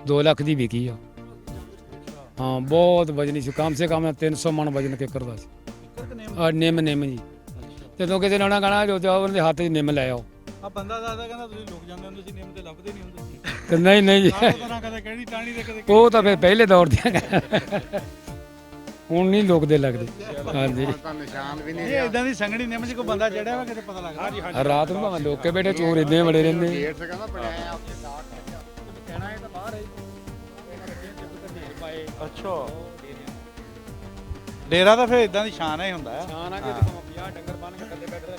2 ਲੱਖ ਦੀ ਵਿਕੀ ਆ। ਹਾਂ ਬਹੁਤ ਵਜਨੀ ਸੀ, ਕਮ ਸੇ ਕਮ 300 ਮਣ ਵਜਨ ਕਿੱਕਰ ਦਾ ਸੀ। ਨਿੰਮ ਜੀ ਜਦੋਂ ਕਿਸੇ ਨੇ ਕਹਣਾ ਜੋ ਉਹਨਾਂ ਦੇ ਹੱਥ 'ਚ ਨਿੰਮ ਲੈ ਆਓ। ਆ ਬੰਦਾ ਦੱਸਦਾ ਕਹਿੰਦਾ ਤੁਸੀਂ ਲੁਕ ਜਾਂਦੇ ਹੁੰਦੇ ਸੀ, ਨਿੰਮ ਤੇ ਲੱਭਦੇ ਨਹੀਂ ਹੁੰਦੇ ਸੀ। ਨਹੀਂ ਜੀ ਕਦੇ ਕਿਹੜੀ ਟਾਣੀ ਤੇ ਕਦੇ ਉਹ ਤਾਂ ਫਿਰ ਪਹਿਲੇ ਦੌਰ ਦੀਆਂ ਹੁਣ ਨਹੀਂ ਲੁਕਦੇ ਲੱਗਦੇ। ਹਾਂਜੀ ਇਹ ਇਦਾਂ ਦੀ ਸੰਗਣੀ ਨਿੰਮ 'ਚ ਕੋਈ ਬੰਦਾ ਚੜਿਆ ਵਾ ਕਿਤੇ ਪਤਾ ਲੱਗਦਾ। ਰਾਤ ਨੂੰ ਭਾਵੇਂ ਲੋਕ ਕੇ ਬੈਠੇ ਚੋਰ ਇਦਾਂ ਬੜੇ ਰਹਿੰਦੇ। ਅੱਛਾ ਡੇਰਾ ਤਾਂ ਫਿਰ ਇਦਾਂ ਦੀ ਸ਼ਾਨ ਹੀ ਹੁੰਦਾ ਆ। ਸ਼ਾਨ ਆ ਕਿ 50 ਡੰਗਰ ਬੰਨ ਕੇ ਥੱਲੇ ਬੈਠ ਰਹੇ।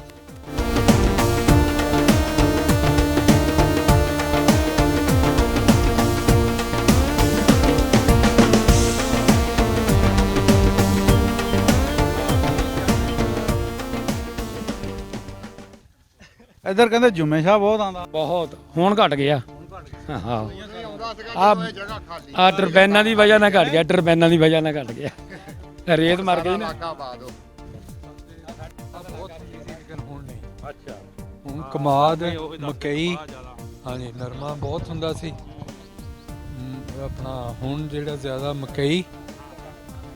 ਇੱਧਰ ਕਹਿੰਦੇ ਜੁਮੇ ਸ਼ਾਹ ਬਹੁਤ ਆਉਂਦਾ। ਬਹੁਤ ਹੁਣ ਘਟ ਗਿਆ। ਹਾਂ ਆ ਟਰਬੈਨਾਂ ਦੀ ਵਜ੍ਹਾ ਨਾਲ ਘਟ ਗਿਆ, ਟਰਬੈਨਾਂ ਦੀ ਵਜ੍ਹਾ ਨਾਲ ਘਟ ਗਿਆ। ਰੇਤ ਮਰ ਗਈ ਨਾ। ਅੱਛਾ ਹੁਣ ਕਮਾਦ ਮਕਈ ਹਾਂਜੀ ਨਰਮਾ ਬਹੁਤ ਹੁੰਦਾ ਸੀ ਆਪਣਾ। ਹੁਣ ਜਿਹੜਾ ਜ਼ਿਆਦਾ ਮਕਈ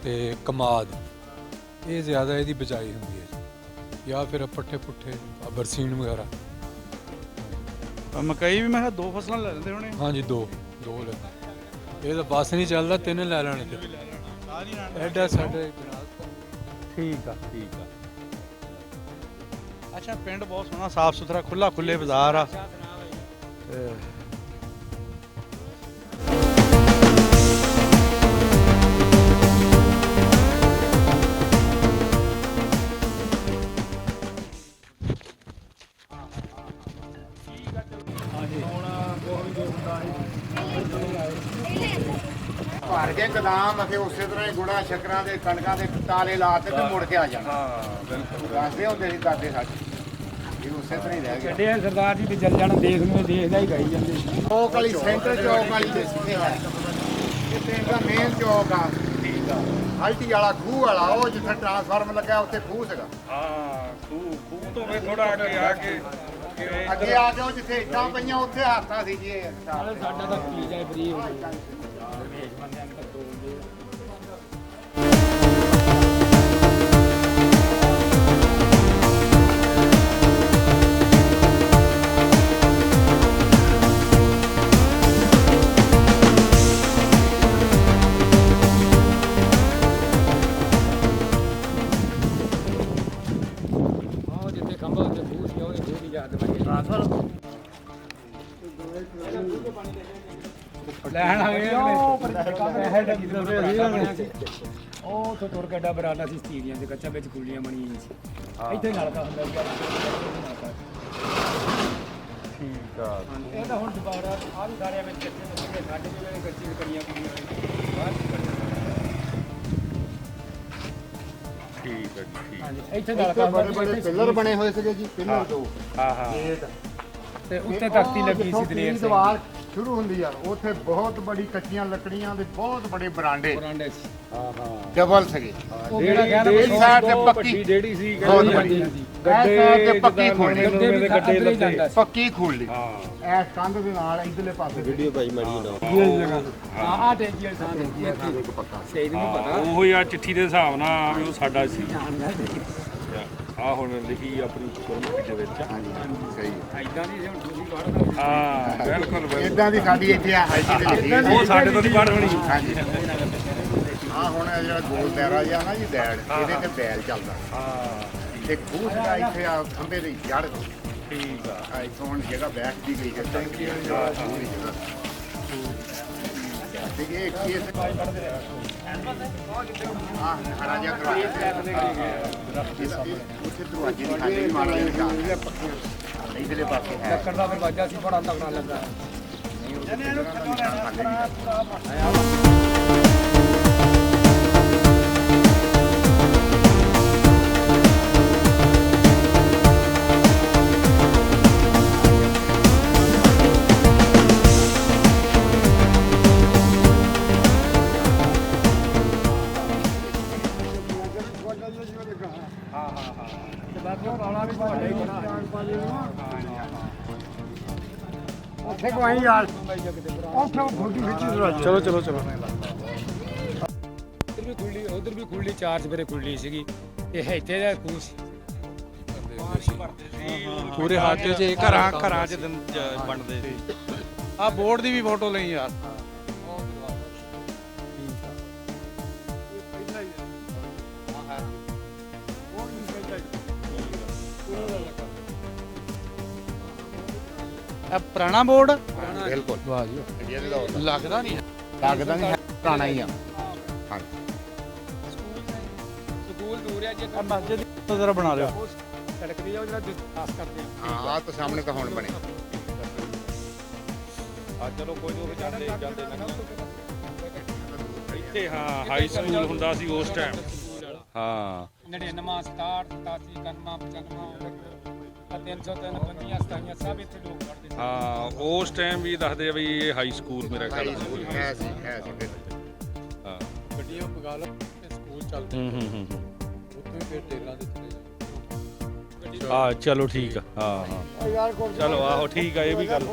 ਤੇ ਕਮਾਦ ਇਹ ਜ਼ਿਆਦਾ ਇਹਦੀ ਬਿਜਾਈ ਹੁੰਦੀ ਹੈ ਜਾਂ ਫਿਰ ਪੱਠੇ ਪੁੱਠੇ ਬਰਸੀਨ ਵਗੈਰਾ। ਮਕਈ ਵੀ ਮੈਂ ਕਿਹਾ 2 ਫਸਲਾਂ ਲੈ ਲੈਂਦੇ ਹੋਣੇ। ਹਾਂਜੀ ਦੋ ਲੈ। ਇਹ ਤਾਂ ਬਸ ਨਹੀਂ ਚੱਲਦਾ, 3 ਲੈ ਲੈਣੇ ਤੇ ਐਡਾ ਸਾਡੇ। ਠੀਕ ਆ। ਅੱਛਾ ਪਿੰਡ ਬਹੁਤ ਸੋਹਣਾ, ਸਾਫ ਸੁਥਰਾ, ਖੁੱਲੇ ਬਾਜ਼ਾਰ ਆ। ਭਰ ਕੇ ਗਦਾਮ ਅਸੀਂ ਉਸੇ ਤਰ੍ਹਾਂ ਹੀ ਗੁੜਾ ਸ਼ੱਕਰਾਂ ਦੇ ਕਣਕਾਂ ਦੇ ਤਾਲੇ ਲਾ ਤੇ ਮੁੜ ਕੇ ਆ ਜਾਣਾ। ਹਾਂ ਬਿਲਕੁਲ ਦੱਸਦੇ ਹੁੰਦੇ ਸੀ ਦਾਦੇ ਸਾਡੇ, ਇਹ ਉਸੇ ਤਰ੍ਹਾਂ ਹੀ ਰਹਿ ਗਿਆ। ਛੱਡਿਆ ਸਰਦਾਰ ਜੀ ਵੀ ਜਲ ਜਾਣ, ਦੇਖ ਨੂੰ ਦੇਖਦਾ ਹੀ ਗਾਈ ਜਾਂਦੇ। ਚੌਕ ਵਾਲੀ ਸੈਂਟਰ ਚੌਕ ਵਾਲੀ ਦੇ ਸਿੱਧੇ ਹੈ ਇਹ ਪਿੰਡ ਦਾ ਮੇਨ ਚੌਕ ਆ। ਠੀਕ ਆ। ਹਲਟੀ ਵਾਲਾ ਖੂਹ ਵਾਲਾ, ਉਹ ਜਿੱਥੇ ਟਰਾਂਸਫਾਰਮ ਲੱਗਾ ਉੱਥੇ ਖੂਹ ਸੀਗਾ। ਹਾਂ ਖੂਹ ਤੋਂ ਵੀ ਥੋੜਾ ਅੱਗੇ ਆ ਕੇ ਉਹ ਜਿੱਥੇ ਇੱਟਾਂ ਪਈਆਂ ਉੱਥੇ ਹਾਸਾ ਸੀ ਜੀ ਇਹ। ਸਾਡਾ ਤਾਂ ਕੀ ਜਾਏ ਫਰੀ ਹੋ ਗਿਆ। ਜਿੱਥੇ ਖੰਭਾ ਉੱਤੇ ਖੂਹ ਸੀ ਉਹ ਖੂਹ ਦੀ ਯਾਦ ਬਣੀ। ਲੈਣ ਆ ਗਏ ਉਹ ਤੋਂ ਤੁਰ ਕੇ ਡਾ ਬਰਾਨਾ ਸੀ ਸਟੀਰੀਆਂ ਦੇ ਕੱਚਾ ਵਿੱਚ ਕੁੱਲੀਆਂ ਬਣੀਆਂ ਸੀ। ਇੱਥੇ ਨਲਕਾ ਹੁੰਦਾ ਸੀ। ਠੀਕ ਆ। ਇਹ ਤਾਂ ਹੁਣ ਦੁਬਾਰਾ ਆ ਵੀ ਸਾਰਿਆਂ ਵਿੱਚ ਸਾਡੇ ਜਿਵੇਂ ਕੱਚੀ ਕਰੀਆਂ ਕੁੜੀਆਂ ਬਾਹਰ ਠੀਕ ਹੈ ਠੀਕ। ਹਾਂਜੀ ਇੱਥੇ ਨਲਕਾ ਹੁੰਦਾ ਸੀ। ਬੜੇ ਪਿੱਲਰ ਬਣੇ ਹੋਏ ਸੀਗੇ ਜੀ, ਪਿੱਲਰ ਤੋਂ ਹਾਂ ਤੇ ਉੱਤੇ ਤਖਤੀ ਲੱਗੀ ਸੀ ਦਲੇਰ ਸਿੰਘ। ਦੀਵਾਰ ਸ਼ੁਰੂ ਹੁੰਦੀ ਆ ਉੱਥੇ ਬਹੁਤ ਬੜੀ ਕੱਚੀਆਂ ਲੱਕੜੀਆਂ ਦੇ ਬਹੁਤ ਬੜੇ ਬਰਾਂਡੇ ਸੀ। ਡਬਲ ਸੀਗੇ। ਉਹ ਜਿਹੜਾ ਕਹਿੰਦਾ ਇਸ ਸਾਈਡ ਤੇ ਪੱਕੀ ਜਿਹੜੀ ਸੀ ਬਹੁਤ ਵੱਡੀ। ਗੱਡੇ ਤੇ ਪੱਕੀ ਖੋਲ੍ਹਣੀ, ਗੱਡੇ ਜਾਂਦਾ ਸੀ। ਪੱਕੀ ਖੋਲ੍ਹਣੀ। ਹਾਂ ਇਸ ਕੰਧ ਦੇ ਨਾਲ ਇਧਰਲੇ ਪਾਸੇ ਵੀਡੀਓ ਭਾਈ ਮਾਰੀ ਨਾ ਆ ਟੈਂਕੀ ਵਾਲੀ ਥਾਂ ਦੇਖੀ ਆ ਇੱਕ ਪੱਕਾ। ਸੇਦ ਨੂੰ ਪਤਾ ਉਹੀ ਆ ਚਿੱਠੀ ਦੇ ਹਿਸਾਬ ਨਾਲ ਵੀ ਉਹ ਸਾਡਾ ਸੀ। ਆ ਹੁਣ ਲਿਖੀ ਆਪਣੀ ਗੁਰਮੁਖੀ ਦੇ ਵਿੱਚ। ਹਾਂਜੀ ਸਹੀ। ਐਦਾਂ ਦੀ ਹੁਣ ਤੁਸੀਂ ਪੜ੍ਹਦਾ। ਹਾਂ ਬਿਲਕੁਲ ਇਦਾਂ ਦੀ ਸਾਡੀ ਇੱਥੇ ਆ ਹਾਈਟੀ ਦੇ ਵਿੱਚ। ਉਹ ਸਾਡੇ ਤੋਂ ਨਹੀਂ ਪੜ੍ਹ ਹੋਣੀ। ਹਾਂਜੀ ਹਾਂ ਹੁਣ ਇਹ ਜਿਹੜਾ ਗੋਲ ਦਾਇਰਾ ਜਿਹਾ ਨਾ ਜੀ ਦੈੜ, ਇਹਦੇ ਤੇ ਬੈਲ ਚੱਲਦਾ। ਹਾਂ ਤੇ ਖੂਹ ਦਾ ਇੱਥੇ ਆ ਖੰਭੇ ਦੀ ਜੜ। ਠੀਕ ਆ। ਇੱਥੋਂ ਹੁਣ ਜਗ੍ਹਾ ਬੈਠਦੀ ਗਈ ਹੈ ਟੈਂਕੀ ਵਾਲੀ ਜਗ੍ਹਾ। ਤੇ ਇਹ ਕੇਸ ਹਾਂ ਹਰਾ ਜਿਹਾ ਕਰਵਾਇਆ ਉੱਥੇ ਦਰਵਾਜ਼ੇ ਦੀ ਖਾਲੀ ਮਾਰ ਲਿਆ ਇਧਰਲੇ ਪਾਸੇ ਹੈ। ਲੱਕੜ ਦਾ ਦਰਵਾਜ਼ਾ ਸੀ ਬੜਾ ਤਕੜਾ ਲੱਗਾ। ਉੱਥੇ ਕੋਈ ਯਾਰ ਉੱਥੇ ਫੋਟੋ ਖਿੱਚੀ ਚਲੋ ਚਲੋ ਚਲੋ ਉਧਰ ਵੀ ਖੁੱਲੀ 4 ਸਵੇਰੇ ਖੁੱਲੀ ਸੀਗੀ ਇਹ ਇੱਥੇ ਦਾ ਖੂਹ ਸੀ ਪੂਰੇ ਹੱਥ 'ਚ ਘਰਾਂ 'ਚ ਦਿਨ ਬਣਦੇ ਸੀ ਆ ਬੋਰਡ ਦੀ ਵੀ ਫੋਟੋ ਲਈ ਯਾਰ ਇਹ ਪੁਰਾਣਾ ਬੋਰਡ ਬਿਲਕੁਲ ਵਾਹ ਜੀ ਇੰਡੀਆ ਦੇ ਦੌਰ ਲੱਗਦਾ ਨਹੀਂ ਲੱਗਦਾ ਨਹੀਂ ਪੁਰਾਣਾ ਹੀ ਆ ਹਾਂਜੀ ਸਕੂਲ ਦੂਰ ਹੈ ਜੇ ਆ ਮਸਜਿਦ ਦੀ ਜ਼ਰਾ ਬਣਾ ਲਿਓ ਸੜਕ ਦੀ ਉਹ ਜਿਹੜਾ ਖਾਸ ਕਰਦੇ ਆ ਹਾਂ ਆਹ ਤਾਂ ਸਾਹਮਣੇ ਤਾਂ ਹੁਣ ਬਣੇ ਆ ਚਲੋ ਕੋਈ ਨਹੀਂ ਜਾਂਦੇ ਇੱਥੇ ਹਾਂ ਹਾਈ ਸਕੂਲ ਹੁੰਦਾ ਸੀ ਉਸ ਟਾਈਮ ਹਾਂ 99 67 87 91 95 303 ਬੰਦੀਆਂ ਸਤਾਈਆਂ ਸਭ ਇੱਥੇ ਲੋਕ ਪੜ੍ਹਦੇ ਸੀ ਹਾਂ ਉਸ ਟਾਈਮ ਵੀ ਦੱਸਦੇ ਆ ਵੀ ਇਹ ਹਾਈ ਸਕੂਲ ਮੇਰਾ ਖਿਆਲ ਹਾਈ ਸਕੂਲ ਹੈ ਸੀ ਹਾਂ ਗੱਡੀਆਂ ਮੰਗਾ ਲਓ ਤੇ ਸਕੂਲ ਚੱਲਦੇ ਹੂੰ ਉੱਥੇ ਵੀ ਫਿਰ ਟੇਲਾਂ ਦੇ ਥੱਲੇ ਜਾਓ ਆ ਚਲੋ ਠੀਕ ਆ ਹਾਂ ਚਲੋ ਆਹੋ ਠੀਕ ਆ ਇਹ ਵੀ ਗੱਲ ਆ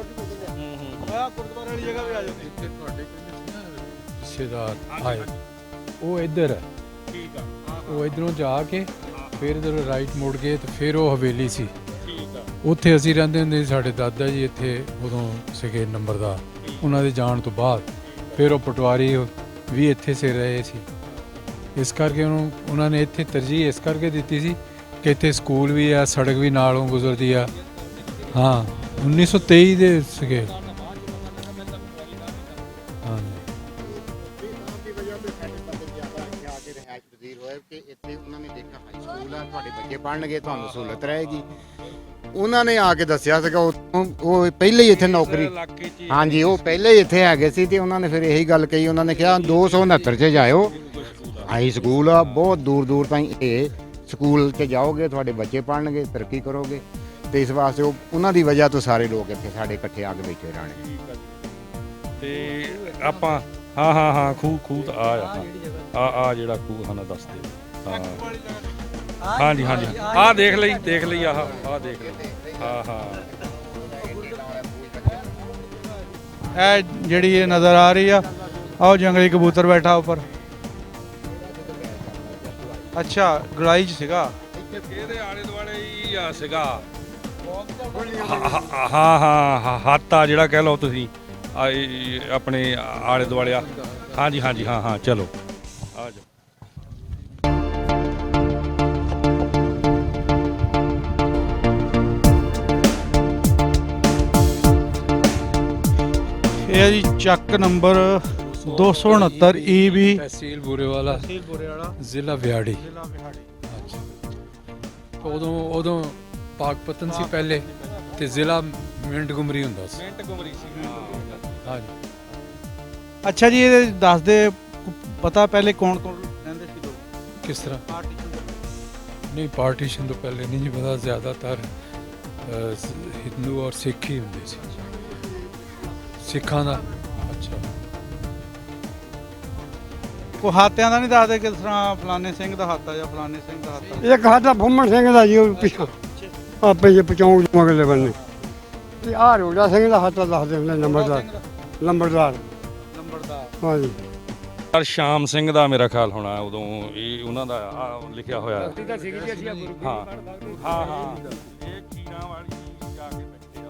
ਗੁਰਦੁਆਰੇ ਵਾਲੀ ਜਗ੍ਹਾ ਵੀ ਆ ਜਾਂਦੀ ਜਿੱਥੇ ਤੁਹਾਡੇ ਕਹਿੰਦੇ ਸੀ ਨਾ ਰਿਸ਼ਤੇਦਾਰ ਆਏ ਉਹ ਇੱਧਰ ਹੈ ਠੀਕ ਆ ਉਹ ਇਧਰੋਂ ਜਾ ਕੇ ਫਿਰ ਇਧਰ ਰਾਈਟ ਮੁੜ ਗਏ ਤੇ ਫਿਰ ਉਹ ਹਵੇਲੀ ਸੀ ਠੀਕ ਆ ਉੱਥੇ ਅਸੀਂ ਰਹਿੰਦੇ ਹੁੰਦੇ ਸੀ ਸਾਡੇ ਦਾਦਾ ਜੀ ਇੱਥੇ ਉਦੋਂ ਸੀਗੇ ਨੰਬਰਦਾਰ ਉਹਨਾਂ ਦੇ ਜਾਣ ਤੋਂ ਬਾਅਦ ਫਿਰ ਉਹ ਪਟਵਾਰੀ ਵੀ ਇੱਥੇ ਸੇ ਰਹੇ ਸੀ ਇਸ ਕਰਕੇ ਉਹਨਾਂ ਨੇ ਇੱਥੇ ਤਰਜੀਹ ਇਸ ਕਰਕੇ ਦਿੱਤੀ ਸੀ ਕਿ ਇੱਥੇ ਸਕੂਲ ਵੀ ਆ ਸੜਕ ਵੀ ਨਾਲੋਂ ਗੁਜ਼ਰਦੀ ਆ ਹਾਂ 1923 ਦੇ ਸੀਗੇ ਇੱਥੇ ਉਹਨਾਂ ਨੇ ਦੇਖਿਆ ਹਾਈ ਸਕੂਲ ਆ ਤੁਹਾਡੇ ਬੱਚੇ ਪੜ੍ਹਨਗੇ ਤੁਹਾਨੂੰ ਸਹੂਲਤ ਰਹੇਗੀ ਉਹਨਾਂ ਨੇ ਆ ਕੇ ਦੱਸਿਆ ਸੀਗਾ ਉਹ ਪਹਿਲੇ ਹੀ ਇੱਥੇ ਨੌਕਰੀ ਹਾਂਜੀ ਉਹ ਪਹਿਲੇ ਹੀ ਇੱਥੇ ਹੈਗੇ ਸੀ ਤੇ ਉਹਨਾਂ ਨੇ ਫਿਰ ਇਹੀ ਗੱਲ ਕਹੀ ਉਹਨਾਂ ਨੇ ਕਿਹਾ 269 'ਚ ਜਾਇਓ ਹਾਈ ਸਕੂਲ ਆ ਬਹੁਤ ਦੂਰ ਦੂਰ ਤਾਈਂ ਇਹ ਸਕੂਲ 'ਚ ਜਾਓਗੇ ਤੁਹਾਡੇ ਬੱਚੇ ਪੜ੍ਹਨਗੇ ਤਰੱਕੀ ਕਰੋਗੇ ਤੇ ਇਸ ਵਾਸਤੇ ਉਹਨਾਂ ਦੀ ਵਜ੍ਹਾ ਤੋਂ ਸਾਰੇ ਲੋਕ ਇੱਥੇ ਸਾਡੇ ਇਕੱਠੇ ਆ ਕੇ ਬੈਠੇ ਰਹਿਣੇ ਤੇ ਆਪਾਂ ਹਾਂ ਖੂਹ ਤਾਂ ਆ ਜਿਹੜਾ ਖੂਹ ਸਾਨੂੰ ਦੱਸ ਦੇ ਹਾਂਜੀ ਆਹ ਦੇਖ ਲਈ ਆਹ ਦੇਖ ਲਈ ਹਾਂ ਇਹ ਜਿਹੜੀ ਇਹ ਨਜ਼ਰ ਆ ਰਹੀ ਆ ਆਹ ਜੰਗਲੀ ਕਬੂਤਰ ਬੈਠਾ ਉੱਪਰ ਅੱਛਾ ਗੜਾਈ 'ਚ ਸੀਗਾ ਇਹਦੇ ਆਲੇ ਦੁਆਲੇ ਹੀ ਆ ਸੀਗਾ ਹਾਂ ਹੱਥ ਆ ਜਿਹੜਾ ਕਹਿ ਲਓ ਤੁਸੀਂ ਆਪਣੇ ਆਲੇ ਦੁਆਲੇ ਆ ਹਾਂਜੀ ਹਾਂ ਚਲੋ ਆ ਜਾਓ ਇਹ ਹੈ ਜੀ ਚੱਕ ਨੰਬਰ 269 EB ਤਹਿਸੀਲ ਬੂਰੇਵਾਲਾ ਜ਼ਿਲ੍ਹਾ ਵਿਹਾੜੀ ਉਦੋਂ ਪਾਕਪਤਨ ਸੀ ਪਹਿਲੇ ਤੇ ਜ਼ਿਲ੍ਹਾ ਮਿੰਟਗੁਮਰੀ ਹੁੰਦਾ ਸੀ ਹਾਂਜੀ ਅੱਛਾ ਜੀ ਇਹ ਦੱਸ ਦੇ ਪਤਾ ਪਹਿਲੇ ਕੌਣ ਰਹਿੰਦੇ ਸੀ ਲੋਕ ਕਿਸ ਤਰ੍ਹਾਂ ਨਹੀਂ ਪਾਰਟੀਸ਼ਨ ਤੋਂ ਪਹਿਲੇ ਨਹੀਂ ਜੀ ਪਤਾ ਜ਼ਿਆਦਾਤਰ ਹਿੰਦੂ ਔਰ ਸਿੱਖ ਹੀ ਹੁੰਦੇ ਸੀ ਸਿੱਖਾਂ ਦਾ ਅੱਛਾ ਕੋ ਹਾਤਿਆਂ ਦਾ ਨਹੀਂ ਦੱਸਦੇ ਕਿਸ ਤਰ੍ਹਾਂ ਫਲਾਣੇ ਸਿੰਘ ਦਾ ਹੱਥ ਆ ਜਾਂ ਫਲਾਣੇ ਸਿੰਘ ਦਾ ਹੱਥ ਆ ਇੱਕ ਸਾਡਾ ਫੁੰਮਣ ਸਿੰਘ ਦਾ ਜੀ ਉਹ ਪਿੱਛੋਂ ਆਪੇ ਜੇ ਪਚੌਂਕ ਤੋਂ ਅਗਲੇ ਬੰਨੇ ਤੇ ਆਹ ਰੋੜਾ ਸਿੰਘ ਦਾ ਹੱਥ ਦੱਸਦੇ ਹੁੰਦੇ ਲੰਬੜਦਾਰ ਹਾਂਜੀ ਪਰ ਸ਼ਾਮ ਸਿੰਘ ਦਾ ਮੇਰਾ ਖਿਆਲ ਹੋਣਾ ਉਦੋਂ ਇਹ ਉਹਨਾਂ ਦਾ ਲਿਖਿਆ ਹੋਇਆ ਹਾਂ ਇਹ ਖੀਰਾਂ ਵਾਲੀ ਜਾ ਕੇ ਬੈਠੇ ਆ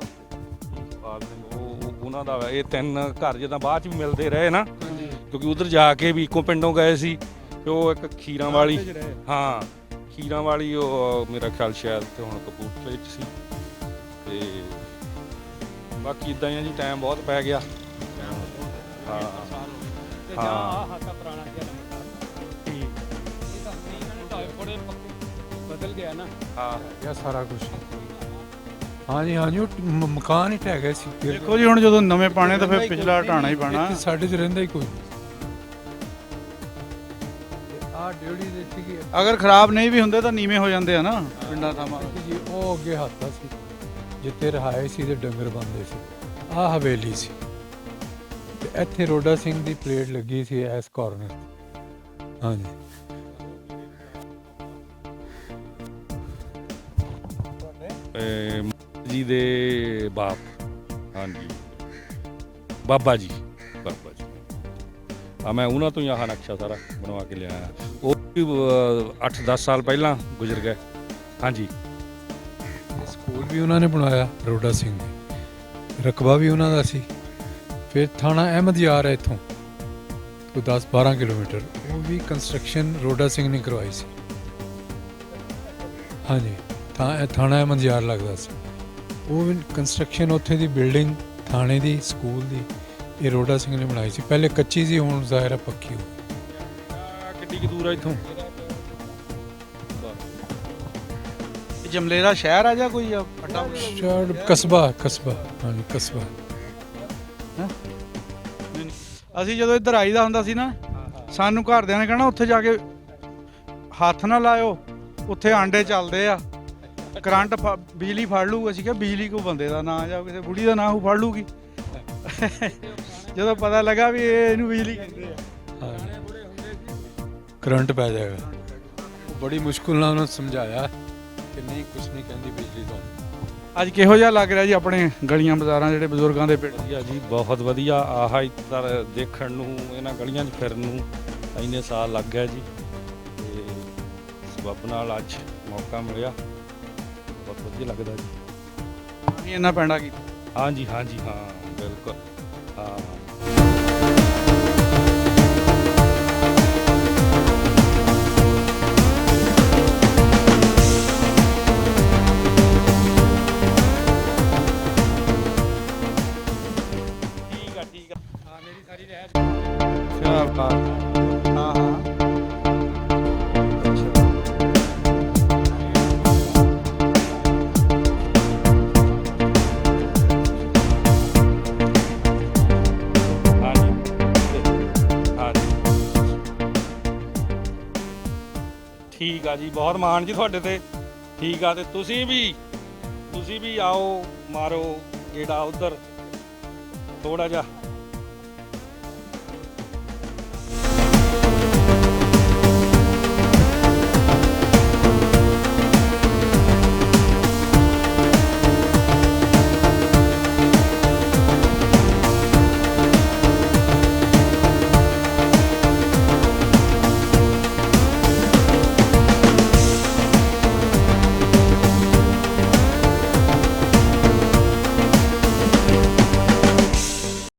ਪਾਲ ਸਿੰਘ ਉਹ ਉਹਨਾਂ ਦਾ ਇਹ ਤਿੰਨ ਘਰ ਜਿੱਦਾਂ ਬਾਅਦ ਚ ਵੀ ਮਿਲਦੇ ਰਹੇ ਨਾ ਕਿਉਂਕਿ ਉਧਰ ਜਾ ਕੇ ਵੀ ਇੱਕੋ ਪਿੰਡੋਂ ਗਏ ਸੀ ਤੇ ਉਹ ਇੱਕ ਖੀਰਾਂ ਵਾਲੀ ਹਾਂ ਖੀਰਾਂ ਵਾਲੀ ਉਹ ਮੇਰਾ ਖਿਆਲ ਸ਼ਾਇਦ ਤੇ ਹੁਣ ਕਪੂਰਥਲੇ 'ਚ ਸੀ ਤੇ ਬਾਕੀ ਇਦਾਂ ਹੀ ਆ ਜੀ ਟਾਈਮ ਬਹੁਤ ਪੈ ਗਿਆ ਹਾਂ ਬਦਲ ਗਿਆ ਨਾ ਇਹ ਸਾਰਾ ਕੁਝ ਹਾਂਜੀ ਉਹ ਮਕਾਨ ਹੀ ਢਹਿ ਗਏ ਸੀ ਦੇਖੋ ਜੀ ਹੁਣ ਜਦੋਂ ਨਵੇਂ ਪਾਣੇ ਤਾਂ ਫਿਰ ਪਿਛਲਾ ਹਟਾਉਣਾ ਹੀ ਪੈਣਾ ਇੱਥੇ ਸਾਡੇ 'ਚ ਰਹਿੰਦਾ ਹੀ ਕੋਈ ਆ ਡਿਊਟੀ ਦੇ ਸੀਗੀ ਅਗਰ ਖਰਾਬ ਨਹੀਂ ਵੀ ਹੁੰਦੇ ਤਾਂ ਨੀਵੇਂ ਹੋ ਜਾਂਦੇ ਆ ਨਾ ਪਿੰਡਾਂ ਥਾਵਾਂ ਜੀ ਉਹ ਅੱਗੇ ਹੱਥਾ ਸੀ ਜਿੱਥੇ ਰਹਾਏ ਸੀ ਤੇ ਡੰਗਰ ਬੰਦੇ ਸੀ ਆਹ ਹਵੇਲੀ ਸੀ ਤੇ ਇੱਥੇ ਰੋਡਾ ਸਿੰਘ ਦੀ ਪਲੇਟ ਲੱਗੀ ਸੀ ਇਸ ਕਾਰਨਰ ਹਾਂਜੀ ਜੀ ਦੇ ਬਾਪ, ਹਾਂਜੀ ਬਾਬਾ ਜੀ ਮੈਂ ਉਹਨਾਂ ਤੋਂ ਹੀ ਆਹ ਨਕਸ਼ਾ ਸਾਰਾ ਬਣਵਾ ਕੇ ਲਿਆਇਆ। ਉਹ ਵੀ 8-10 ਸਾਲ ਪਹਿਲਾਂ ਗੁਜ਼ਰ ਗਏ। ਹਾਂਜੀ ਸਕੂਲ ਵੀ ਉਹਨਾਂ ਨੇ ਬਣਾਇਆ ਰੋਡਾ ਸਿੰਘ ਨੇ, ਰਕਬਾ ਵੀ ਉਹਨਾਂ ਦਾ ਸੀ। ਫਿਰ ਥਾਣਾ ਅਹਿਮਦ ਯਾਰ ਹੈ ਇੱਥੋਂ ਕੋਈ 10-12 ਕਿਲੋਮੀਟਰ, ਉਹ ਵੀ ਕੰਸਟਰਕਸ਼ਨ ਰੋਡਾ ਸਿੰਘ ਨੇ ਕਰਵਾਈ ਸੀ। ਹਾਂਜੀ ਥਾਣਾ ਅਹਿਮਦ ਯਾਰ ਲੱਗਦਾ ਸੀ, ਉਹ ਵੀ ਕੰਸਟਰਕਸ਼ਨ ਉੱਥੇ ਦੀ ਬਿਲਡਿੰਗ ਥਾਣੇ ਦੀ ਸਕੂਲ ਦੀ ਇਹ ਰੋਡਾ ਸਿੰਘ ਨੇ ਬਣਾਈ ਸੀ। ਪਹਿਲੇ ਕੱਚੀ ਸੀ, ਹੁਣ ਜ਼ਾਹਿਰ ਹੈ ਪੱਕੀ ਹੋ ਗਈ। ਕਿੰਨੀ ਕੁ ਦੂਰ ਆ ਇੱਥੋਂ? ਜਮਲੇਰਾ ਸ਼ਹਿਰ ਆ ਜਾਂ ਕੋਈ ਅੱਡਾ? ਕਸਬਾ ਹਾਂਜੀ ਕਸਬਾ। ਅਸੀਂ ਜਦੋਂ ਇੱਧਰ ਆਈਦਾ ਹੁੰਦਾ ਸੀ ਨਾ, ਸਾਨੂੰ ਘਰਦਿਆਂ ਨੇ ਕਹਿਣਾ ਉੱਥੇ ਜਾ ਕੇ ਹੱਥ ਨਾ ਲਾਇਓ, ਉੱਥੇ ਆਂਡੇ ਚੱਲਦੇ ਆ, ਕਰੰਟ ਬਿਜਲੀ ਫੜ ਲੂਗਾ। ਅਸੀਂ ਕਿਹਾ ਬਿਜਲੀ ਕੋ ਬੰਦੇ ਦਾ ਨਾਂ ਜਾਂ ਕਿਸੇ ਬੁੜੀ ਦਾ ਨਾਂ ਉਹ ਫੜ ਲੂਗੀ। ਜਦੋਂ ਪਤਾ ਲੱਗਾ ਵੀ ਇਹਨੂੰ ਬਿਜਲੀ ਕਹਿੰਦੇ ਆ, ਕਰੰਟ ਪੈ ਜਾਏਗਾ। ਬੜੀ ਮੁਸ਼ਕਿਲ ਨਾਲ ਉਹਨੂੰ ਸਮਝਾਇਆ ਕਿ ਨਹੀਂ ਕੁਝ ਨਹੀਂ ਕਹਿੰਦੀ ਬਿਜਲੀ ਤੋਂ। ਅੱਜ ਕਿਹੋ ਜਿਹਾ ਲੱਗ ਰਿਹਾ ਜੀ ਆਪਣੇ ਗਲੀਆਂ ਬਾਜ਼ਾਰਾਂ ਜਿਹੜੇ ਬਜ਼ੁਰਗਾਂ ਦੇ ਪਿੰਡ? ਵਧੀਆ ਜੀ, ਬਹੁਤ ਵਧੀਆ। ਆਹ ਇੱਧਰ ਦੇਖਣ ਨੂੰ, ਇਹਨਾਂ ਗਲੀਆਂ 'ਚ ਫਿਰਨ ਨੂੰ ਇੰਨੇ ਸਾਲ ਲੱਗ ਗਏ ਜੀ, ਤੇ ਸਬੱਬ ਨਾਲ ਅੱਜ ਮੌਕਾ ਮਿਲਿਆ, ਬਹੁਤ ਵਧੀਆ ਲੱਗਦਾ ਜੀ। ਪਾਣੀ ਇੰਨਾ ਪੈਂਦਾ ਕੀਤਾ? ਹਾਂਜੀ ਹਾਂ ਬਿਲਕੁਲ ਹਾਂ। ਠੀਕ ਆ ਹਾਂ ਮੇਰੀ ਸਾਰੀ ਰਹਿ ਕਿਆ ਬਾਤ ਹੈ। ਹਾਂ ਠੀਕ ਆ ਜੀ, ਬਹੁਤ ਮਾਣ ਜੀ ਤੁਹਾਡੇ ਤੇ। ਠੀਕ ਆ, ਤੇ ਤੁਸੀਂ ਵੀ ਆਓ, ਮਾਰੋ ਗੇੜਾ ਉਧਰ ਥੋੜਾ ਜਿਹਾ